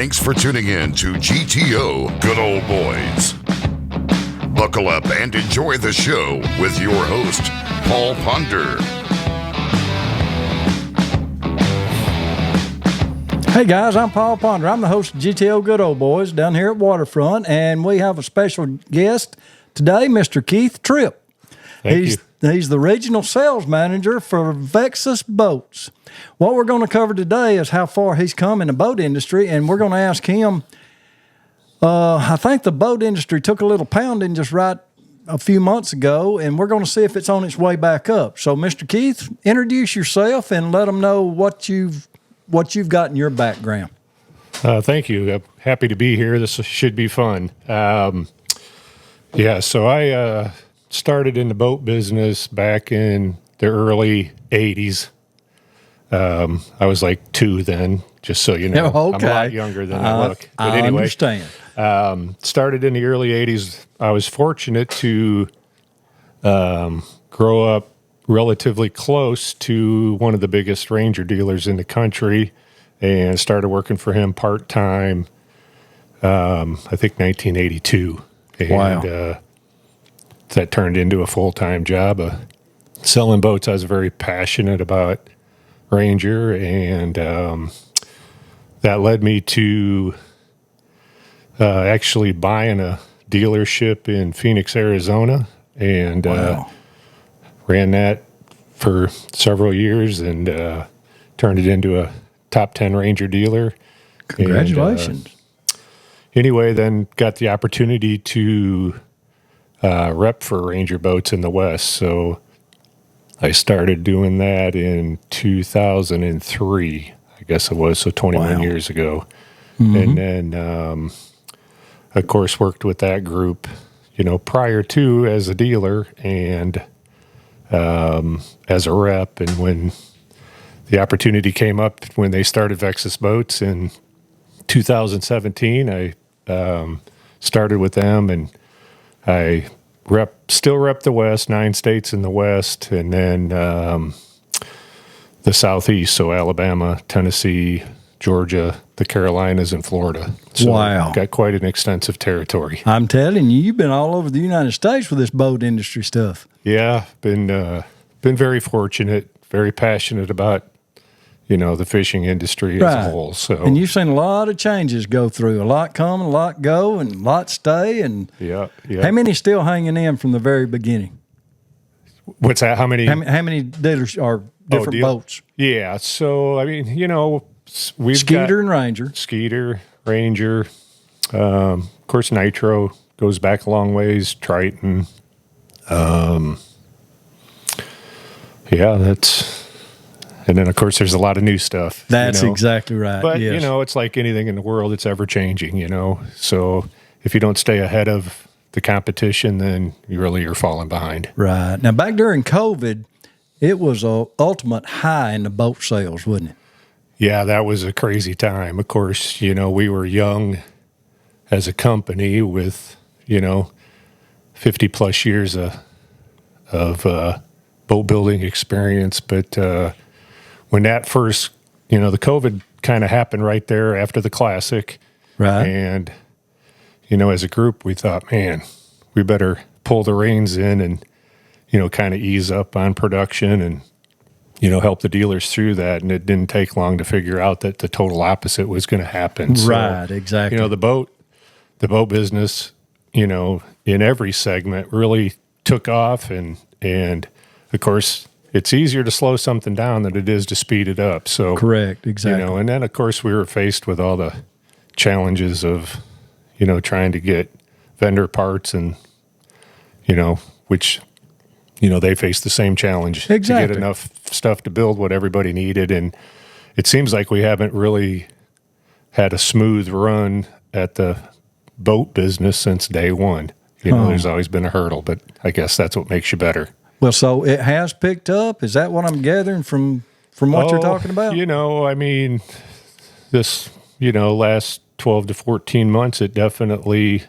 Thanks for tuning in to GTO Good Old Boys. Buckle up and enjoy the show with your host, Paul Ponder. Hey guys, I'm Paul Ponder. I'm the host of GTO Good Old Boys down here at Waterfront, and we have a special guest today, Mr. Keith Tripp. He's the regional sales manager for Vexus Boats. What we're going to cover today is how far he's come in the boat industry, and we're going to ask him, I think the boat industry took a little pounding just right a few months ago, and we're going to see if it's on its way back up. So, Mr. Keith, introduce yourself and let them know what you've got in your background. Thank you. I'm happy to be here. This should be fun. So I started in the boat business back in the early 80s. I was like 2 then, just so you know. Okay. I'm a lot younger than I look. But I understand. Started in the early 80s. I was fortunate to grow up relatively close to one of the biggest Ranger dealers in the country, and started working for him part-time, I think 1982. And, wow. That turned into a full-time job. Selling boats, I was very passionate about Ranger, and that led me to actually buying a dealership in Phoenix, Arizona, and ran that for several years and turned it into a top 10 Ranger dealer. Congratulations. Anyway, then got the opportunity to rep for Ranger boats in the West. So I started doing that in 2003, I guess it was, so 21 years ago. Mm-hmm. And then, of course, worked with that group, prior to as a dealer and as a rep. And when the opportunity came up when they started Vexus Boats in 2017, I started with them, and I still rep the West, 9 states in the West, and then the Southeast, so Alabama, Tennessee, Georgia, the Carolinas, and Florida. So wow. Got quite an extensive territory. I'm telling you, you've been all over the United States with this boat industry stuff. Yeah, been very fortunate, very passionate about, the fishing industry as a whole. So, and you've seen a lot of changes go through, a lot come, a lot go, and a lot stay. And yeah. How many still hanging in from the very beginning? What's that? How many? How many dealers are different boats? Yeah. So I mean, we've Skeeter got and Ranger. Of course, Nitro goes back a long ways. Triton. And then, of course, there's a lot of new stuff. That's exactly right. But, yes. It's like anything in the world. It's ever-changing, So if you don't stay ahead of the competition, then you're falling behind. Right. Now, back during COVID, it was an ultimate high in the boat sales, wasn't it? Yeah, that was a crazy time. Of course, we were young as a company with, 50-plus years of boat building experience. But when that first, the COVID kind of happened right there after the Classic. Right. And, as a group, we thought, man, we better pull the reins in and, kind of ease up on production and, help the dealers through that. And it didn't take long to figure out that the total opposite was going to happen. Right, so, exactly. The boat business, in every segment really took off. And of course, it's easier to slow something down than it is to speed it up. So correct, exactly. And then of course we were faced with all the challenges of, trying to get vendor parts and, which, they faced the same challenge to get enough stuff to build what everybody needed. And it seems like we haven't really had a smooth run at the boat business since day one. There's always been a hurdle, but I guess that's what makes you better. Well, so it has picked up. Is that what I'm gathering from what you're talking about? This, last 12 to 14 months, it definitely,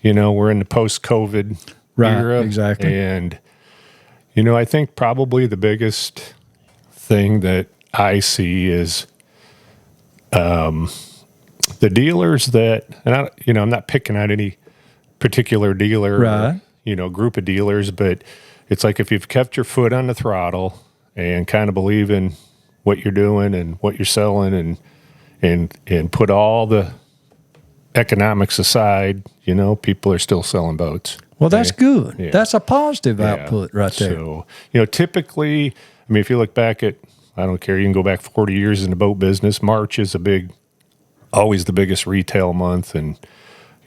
we're in the post-COVID era. Exactly. And, I think probably the biggest thing that I see is The dealers that, and I'm not picking out any particular dealer, Right. or, group of dealers, but it's like if you've kept your foot on the throttle and kind of believe in what you're doing and what you're selling and put all the economics aside, people are still selling boats. Well, that's good. Yeah. That's a positive output right there. So, typically, if you look back at, I don't care, you can go back 40 years in the boat business, March is always the biggest retail month. And,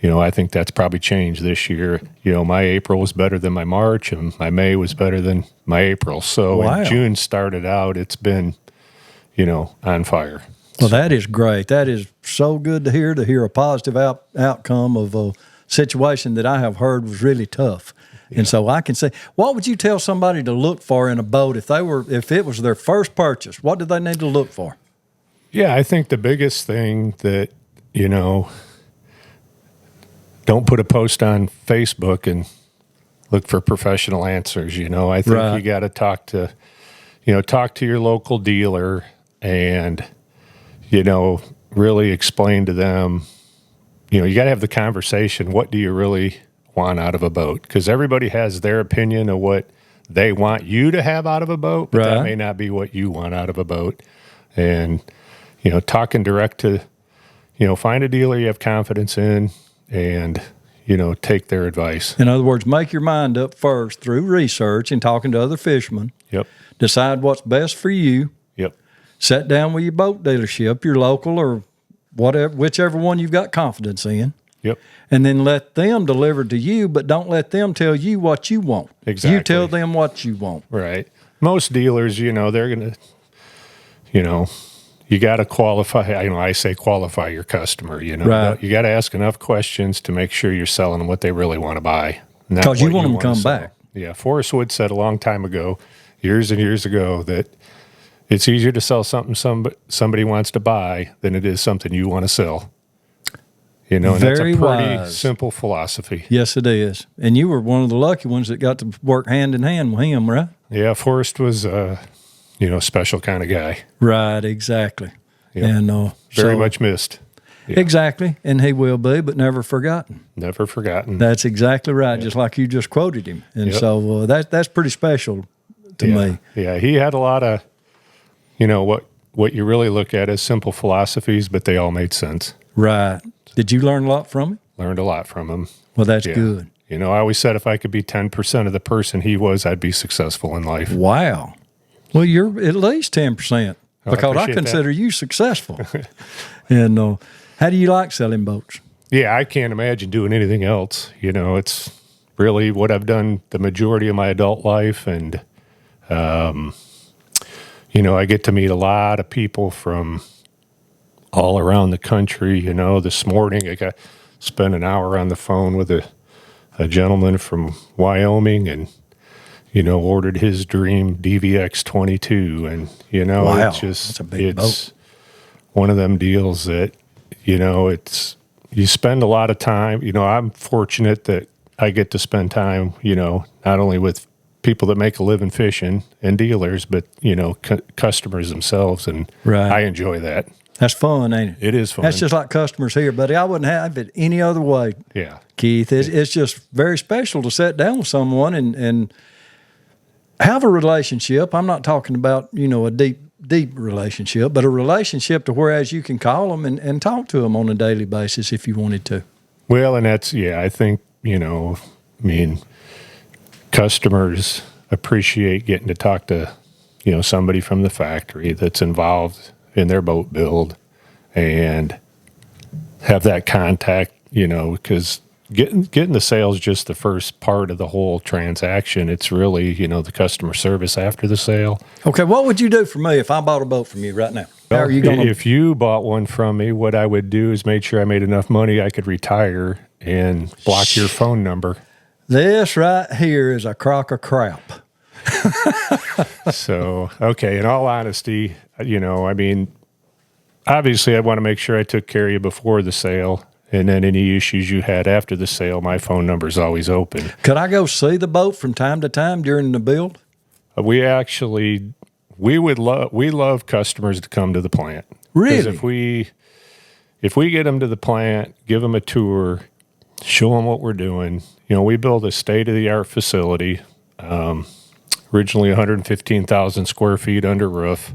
I think that's probably changed this year. My April was better than my March and my May was better than my April. So when June started out, it's been, on fire. Well, that is great. That is so good to hear a positive outcome of a situation that I have heard was really tough. Yeah. And so I can say, what would you tell somebody to look for in a boat if it was their first purchase? What do they need to look for? Yeah, I think the biggest thing that, don't put a post on Facebook and look for professional answers. I think you got to talk to your local dealer and, really explain to them, you got to have the conversation. What do you really want out of a boat? Because everybody has their opinion of what they want you to have out of a boat, but that may not be what you want out of a boat. And, talking direct to, find a dealer you have confidence in and, take their advice. In other words, make your mind up first through research and talking to other fishermen. Yep. Decide what's best for you. Yep. Sit down with your boat dealership, your local or whatever, whichever one you've got confidence in. Yep. And then let them deliver to you, but don't let them tell you what you want. Exactly. You tell them what you want. Right. Most dealers, they're going to, you got to qualify. I say qualify your customer. Right. You got to ask enough questions to make sure you're selling them what they really want to buy. Because you want them to come back. Yeah. Forrest Wood said a long time ago, years and years ago, that it's easier to sell something somebody wants to buy than it is something you want to sell. And that's a pretty simple philosophy. Yes, it is. And you were one of the lucky ones that got to work hand in hand with him, right? Yeah. Forrest was a special kind of guy. Right, exactly. Yep. And very much missed. Yeah. Exactly, and he will be, but never forgotten. Never forgotten. That's exactly right, just like you just quoted him. And so that's pretty special to me. Yeah, he had a lot of, what you really look at as simple philosophies, but they all made sense. Right. Did you learn a lot from him? Learned a lot from him. Well, that's good. I always said if I could be 10% of the person he was, I'd be successful in life. Wow. Well, you're at least 10% because I consider you successful. And how do you like selling boats? Yeah, I can't imagine doing anything else. It's really what I've done the majority of my adult life. And, I get to meet a lot of people from all around the country. This morning I spent an hour on the phone with a gentleman from Wyoming and, ordered his dream DVX 22. And, wow, it's just, that's a big boat. One of them deals that, you spend a lot of time. I'm fortunate that I get to spend time, not only with people that make a living fishing and dealers, but, customers themselves. And I enjoy that. That's fun, ain't it? It is fun. That's just like customers here, buddy. I wouldn't have it any other way. Yeah. Keith, it's just very special to sit down with someone and have a relationship. I'm not talking about, a deep relationship, but a relationship to whereas you can call them and talk to them on a daily basis if you wanted to. Well, and that's, I think, customers appreciate getting to talk to, somebody from the factory that's involved in their boat build and have that contact, because getting the sales just the first part of the whole transaction. It's really, the customer service after the sale. Okay, what would you do for me if I bought a boat from you right now? How are you gonna... If you bought one from me, what I would do is make sure I made enough money I could retire and block your phone number. This right here is a crock of crap. So, okay, in all honesty, obviously I want to make sure I took care of you before the sale. And then any issues you had after the sale, my phone number is always open. Could I go see the boat from time to time during the build? We love customers to come to the plant. Really? Because if we, if we get them to the plant, give them a tour, show them what we're doing. We build a state-of-the-art facility, originally 115,000 square feet under roof,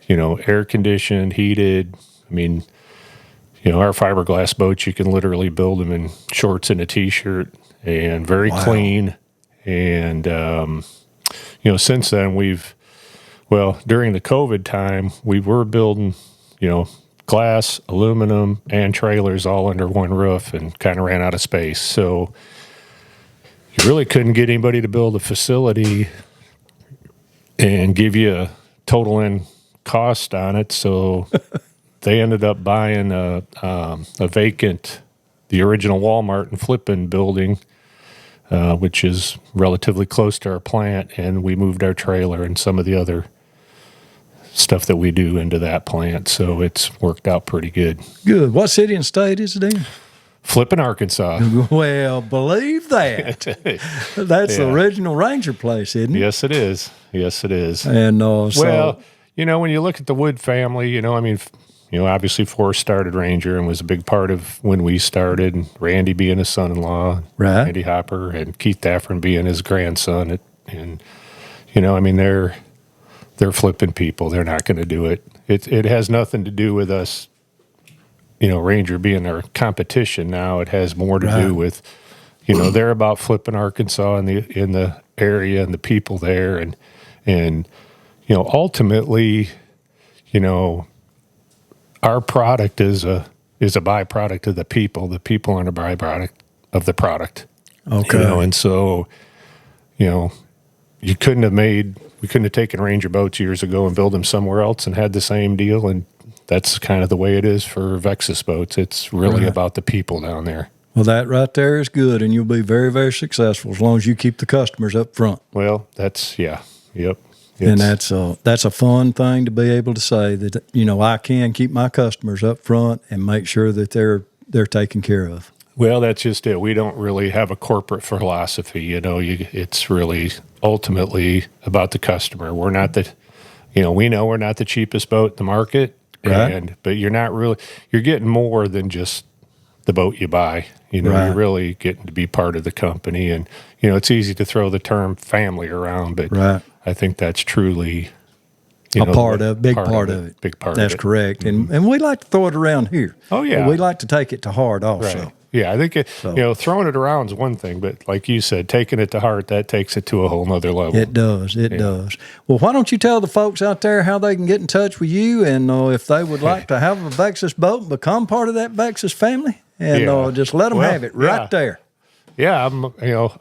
air conditioned, heated. I mean, our fiberglass boats, you can literally build them in shorts and a T-shirt, and very clean. And, since then during the COVID time, we were building, glass, aluminum, and trailers all under one roof, and kind of ran out of space. So you really couldn't get anybody to build a facility and give you a total end cost on it. So they ended up buying a vacant, the original Walmart and Flippin building, which is relatively close to our plant, and we moved our trailer and some of the other stuff that we do into that plant. So it's worked out pretty good. Good. What city and state is it in? Flippin, Arkansas. Well, believe that. That's the original Ranger place, isn't it? Yes, it is. Yes, it is. And when you look at the Wood family, obviously Forrest started Ranger and was a big part of when we started. And Randy being his son-in-law, right? Randy Hopper, and Keith Daffron being his grandson. They're flipping people. They're not going to do it. It has nothing to do with us, Ranger being our competition now. It has more to do with, they're about flipping Arkansas in the area and the people there. And ultimately, our product is a byproduct of the people. The people aren't a byproduct of the product. Okay. And so, we couldn't have taken Ranger boats years ago and built them somewhere else and had the same deal. And that's kind of the way it is for Vexus boats. It's really about the people down there. Well, that right there is good, and you'll be very, very successful as long as you keep the customers up front. Well, yep. And that's a fun thing to be able to say that, I can keep my customers up front and make sure that they're taken care of. Well, that's just it. We don't really have a corporate philosophy. It's really ultimately about the customer. We're not we know we're not the cheapest boat in the market, right? But you're getting more than just the boat you buy. You're really getting to be part of the company. And, it's easy to throw the term family around, but I think that's truly big part of it. Big part That's of it. Correct. Mm-hmm. And we like to throw it around here. Oh, yeah. We like to take it to heart also. Right. Yeah, I think throwing it around is one thing, but like you said, taking it to heart, that takes it to a whole nother level. It does. It does. Well, why don't you tell the folks out there how they can get in touch with you, and if they would like to have a Vexus boat and become part of that Vexus family, and just let them have it right there. Yeah, I'm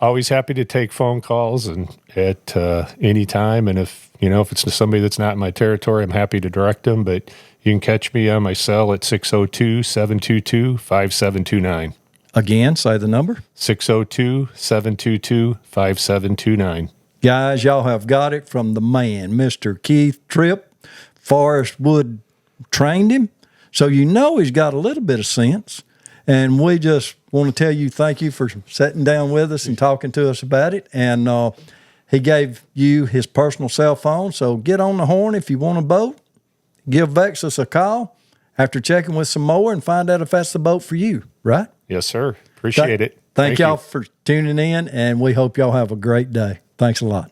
always happy to take phone calls and at any time, and if it's somebody that's not in my territory, I'm happy to direct them. But you can catch me on my cell at 602-722-5729. Again, say the number. 602-722-5729. Guys, y'all have got it from the man, Mr. Keith Tripp. Forrest Wood trained him, so he's got a little bit of sense. And we just want to tell you thank you for sitting down with us and talking to us about it. And he gave you his personal cell phone, so get on the horn if you want a boat. Give Vexus a call after checking with some more and find out if that's the boat for you, right? Yes, sir. Appreciate it. Thank y'all for tuning in, and we hope y'all have a great day. Thanks a lot.